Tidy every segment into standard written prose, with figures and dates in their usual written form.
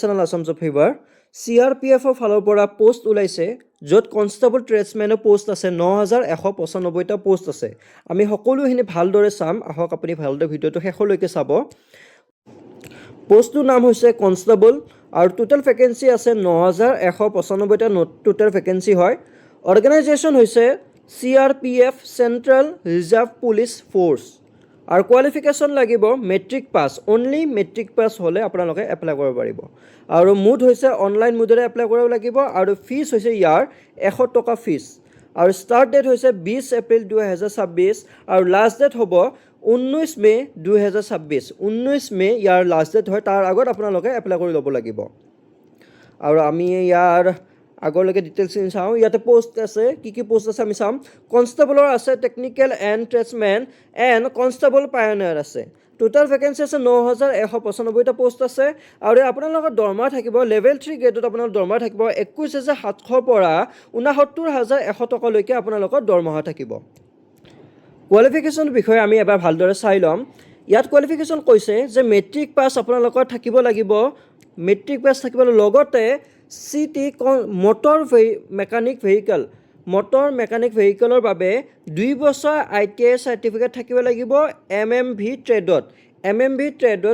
national Assam job favour CRPFৰ ফালৰ পৰা post ওলাইছে য'ত কনষ্টেবল ট্ৰেডছমেনৰ পোষ্ট আছে 9195টা পোষ্ট আছে আমি সকলোখিনি ভালদৰে চাম আহক আপুনি ভালদৰে ভিডিঅ'টো শেষলৈকে চাব পোষ্টটোৰ নাম হৈছে কনষ্টেবল আৰু টোটেল ভেকেঞ্চি আছে 9195টা টোটেল ভেকেঞ্চি হয় অৰ্গেনাইজেশ্যন হৈছে CRPF central reserve police force আৰু কোৱালিফিকেশ্যন লাগিব matric pass only matric pass হ'লে আপোনালোকে এপ্লাই কৰিব পাৰিব আৰু মুড হৈছে অনলাইন মুডেৰে এপ্লাই কৰিব লাগিব আৰু ফিজ হৈছে ইয়াৰ 100 টকা ফিজ আৰু ষ্টাৰ্ট ডেট হৈছে 20 এপ্ৰিল 2026 আৰু লাষ্ট ডেট হ'ব 19 মে 2026 19 মে ইয়াৰ লাষ্ট ডেট হয় তাৰ আগত আপোনালোকে এপ্লাই কৰি ল'ব লাগিব আৰু আমি ইয়াৰ আগলৈকে ডিটেইলছখিনি চাওঁ ইয়াতে পোষ্ট আছে কি পোষ্ট আছে আমি চাম কনষ্টেবলৰ আছে technical and tradesmen and constable পায়নিয়াৰ আছে টোটেল ভেকেঞ্চি আছে 9195টা পোষ্ট আছে আৰু আপোনালোকৰ দৰমহা থাকিব লেভেল 3 গ্ৰেডত আপোনালোকৰ দৰমহা থাকিব 21700 পৰা 69100 টকালৈকে আপোনালোকৰ দৰমহা থাকিব কোৱালিফিকেশ্যন বিষয়ে আমি এবাৰ ভালদৰে চাই ল'ম ইয়াত কোৱালিফিকেশ্যন কৈছে যে মেট্ৰিক পাছ আপোনালোকৰ থাকিব লাগিব মেট্ৰিক পাছ থাকিব লগতে CT মটৰ মেকানিক ভেহিকলৰ বাবে 2 বছৰ ITI চাৰ্টিফিকেট থাকিব লাগিব MMV ট্ৰেডত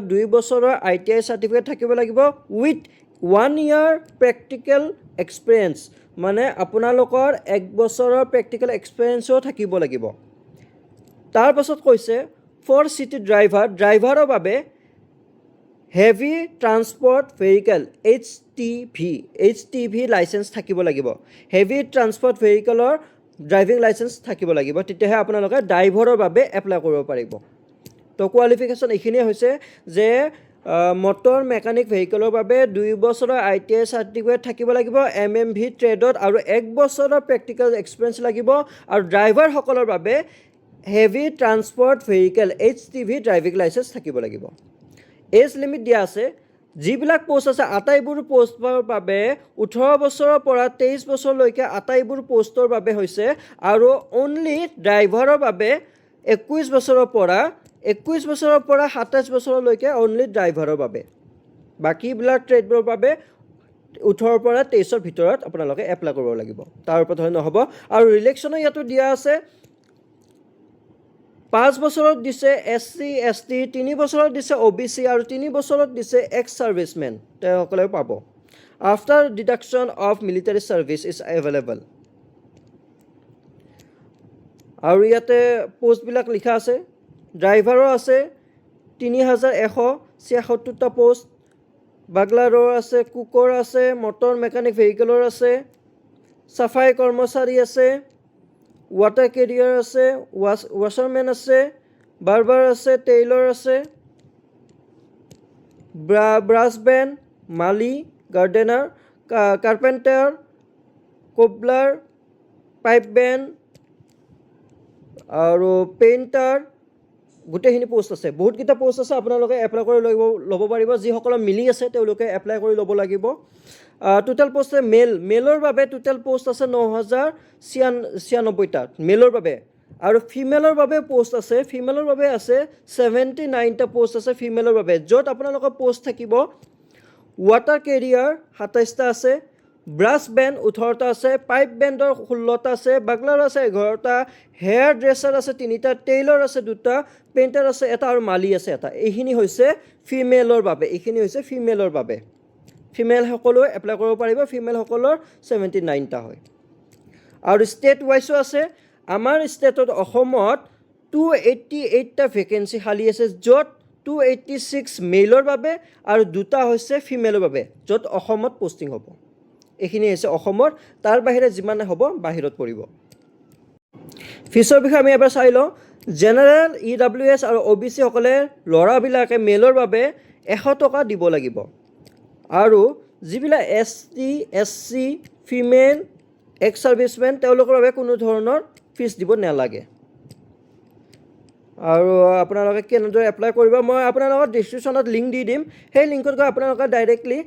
2 বছৰৰ ITI চাৰ্টিফিকেট থাকিব লাগিব উইথ 1 ইয়াৰ প্ৰেক্টিকেল এক্সপিৰিয়েঞ্চ মানে আপোনালোকৰ 1 বছৰৰ প্ৰেক্টিকেল এক্সপিৰিয়েঞ্চো থাকিব লাগিব তাৰ পাছত কৈছে ফৰ চিটি ড্ৰাইভাৰৰ বাবে heavy transport vehicle HTV licence থাকিব লাগিব হেভি ট্ৰান্সপৰ্ট ভেহিকেলৰ ড্ৰাইভিং লাইচেঞ্চ থাকিব লাগিব তেতিয়াহে আপোনালোকে ড্ৰাইভাৰৰ বাবে এপ্লাই কৰিব পাৰিব তো কোৱালিফিকেশ্যন এইখিনিয়ে হৈছে যে মটৰ মেকানিক ভেহিকেলৰ বাবে 2 বছৰৰ ITI চাৰ্টিফিকেট থাকিব লাগিব MMV ট্ৰেডত আৰু 1 বছৰৰ প্ৰেক্টিকেল এক্সপিৰিয়েঞ্চ লাগিব আৰু ড্ৰাইভাৰসকলৰ বাবে heavy transport vehicle HTV driving licence থাকিব লাগিব এজ লিমিট দিয়া আছে যিবিলাক পোষ্ট আছে আটাইবোৰ পোষ্টৰ বাবে 18 বছৰৰ পৰা 23 বছৰলৈকে আটাইবোৰ পোষ্টৰ বাবে হৈছে আৰু অনলি ড্ৰাইভাৰৰ বাবে 21 বছৰৰ পৰা 27 বছৰলৈকে অনলি ড্ৰাইভাৰৰ বাবে বাকীবিলাক ট্ৰেডৰ বাবে 18 পৰা 23ৰ ভিতৰত আপোনালোকে এপ্লাই কৰিব লাগিব তাৰ ওপৰত হয় নহ'ব আৰু ৰিলেকশ্যনো ইয়াতো দিয়া আছে 5 বছৰত দিছে SC ST 3 বছৰত দিছে OBC আৰু 3 বছৰত দিছে এক্স সাৰ্ভিসমেন তেওঁলোকে পাব after deduction of military service is available আৰু ইয়াতে পোষ্টবিলাক লিখা আছে ড্ৰাইভাৰৰ আছে 3176টা পোষ্ট বাগলাৰৰ আছে কুকৰ আছে মটৰ মেকানিক ভেহিকেলৰ আছে সাফাই কৰ্মচাৰী আছে water carrier আছে washerman আছে barber আছে tailor আছে brass band mali gardener carpenter cobbler pipe band আৰু পেইণ্টাৰ গোটেইখিনি পোষ্ট আছে বহুতকেইটা পোষ্ট আছে আপোনালোকে এপ্লাই কৰি ল'ব পাৰিব যিসকলৰ মিলি আছে তেওঁলোকে এপ্লাই কৰি ল'ব লাগিব টোটেল পোষ্ট মেলৰ বাবে টোটেল পোষ্ট আছে 9096টা মেলৰ বাবে আৰু ফিমেলৰ বাবে পোষ্ট আছে ফিমেলৰ বাবে আছে 79টা পোষ্ট আছে ফিমেলৰ বাবে য'ত আপোনালোকৰ পোষ্ট থাকিব ৱাটাৰ কেৰিয়াৰ 27টা আছে ব্ৰাছ বেণ্ড 18টা আছে পাইপ বেণ্ডৰ 16টা আছে বাগলাৰ আছে 11টা হেয়াৰ ড্ৰেছাৰ আছে 3টা টেইলৰ আছে 2টা পেইণ্টাৰ আছে 1টা আৰু মালি আছে 1টা এইখিনি হৈছে ফিমেলৰ বাবে ফিমেল সকলো এপ্লাই কৰিব পাৰিব ফিমেল সকলৰ 79টা হয় আৰু ষ্টেট ওয়াইজও আছে আমাৰ ষ্টেটত অসমত 288টা ভেকেন্সি খালি আছে য'ত 286 মেলৰ বাবে আৰু 2টা হৈছে ফিমেলৰ বাবে য'ত অসমত পোষ্টিং হ'ব এইখিনি হৈছে অসমৰ তাৰ বাহিৰে যিমান হ'ব বাহিৰত পৰিব ফিছৰ বিষয়ে আমি এবাৰ চাই লওঁ জেনেৰেল EWS আৰু OBC সকলে ল'ৰাবিলাকে মেলৰ বাবে 100 টকা দিব লাগিব আৰু যিবিলাক ST SC ফিমেল এক্স সাৰ্ভিসমেন তেওঁলোকৰ বাবে কোনো ধৰণৰ ফিজ দিব নালাগে আৰু আপোনালোকে কেনেদৰে এপ্লাই কৰিব মই আপোনালোকৰ ডেসক্ৰিপশ্যনত লিংক দি দিম সেই লিংকত গৈ আপোনালোকে ডাইৰেক্টলি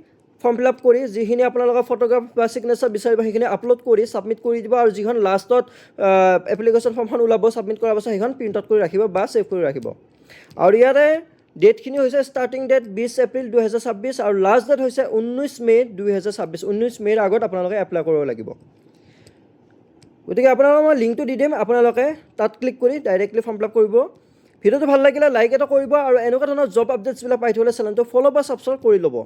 ফৰ্ম ফিল আপ কৰি যিখিনি আপোনালোকৰ ফটোগ্ৰাফ বা সিগনেচাৰ বিচাৰিব সেইখিনি আপলোড কৰি সাবমিট কৰি দিব আৰু যিখন লাষ্টত এপ্লিকেশ্যন ফৰ্মখন ওলাব সাবমিট কৰাৰ পাছত সেইখন প্ৰিণ্ট আউট কৰি ৰাখিব বা সেভ কৰি ৰাখিব আৰু ইয়াৰে ডেটখিনি হৈছে ষ্টাৰ্টিং ডেট 20 এপ্ৰিল 2026 আৰু লাষ্ট ডেট হৈছে 19 মে 2026 19 মে'ৰ আগত আপোনালোকে এপ্লাই কৰিব লাগিব গতিকে আপোনালোকক মই লিংকটো দি দিম আপোনালোকে তাত ক্লিক কৰি ডাইৰেক্টলি ফৰ্ম ফিল আপ কৰিব ভিডিঅ'টো ভাল লাগিলে লাইক এটা কৰিব আৰু এনেকুৱা ধৰণৰ জব আপডেটছবিলাক পাই থাকিবলৈ চেনেলটো ফ'ল' বা ছাবস্ক্ৰাইব কৰি ল'ব